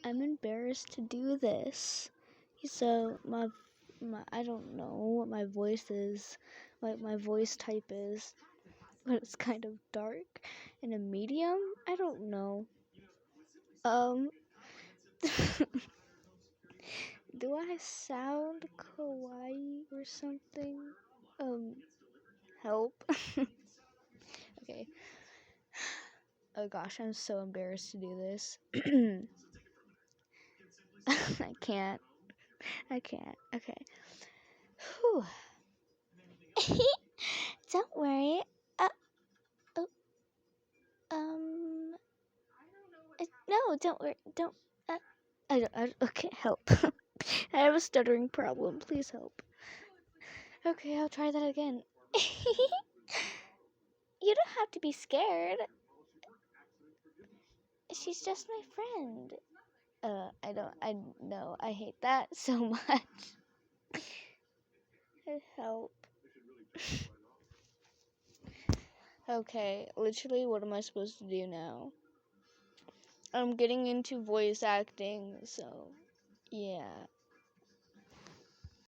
I'm embarrassed to do this. So my I don't know what my voice is, what my voice type is, but it's kind of dark and a medium. I don't know. Do I sound kawaii or something? Help. Okay. Oh gosh, I'm so embarrassed to do this. I can't. Okay. Whew. Don't worry. Oh, no, don't worry. Don't. Okay, help. I have a stuttering problem. Please help. Okay, I'll try that again. You don't have to be scared. She's just my friend. I know, I hate that so much. Help. Okay, literally, what am I supposed to do now? I'm getting into voice acting, so yeah.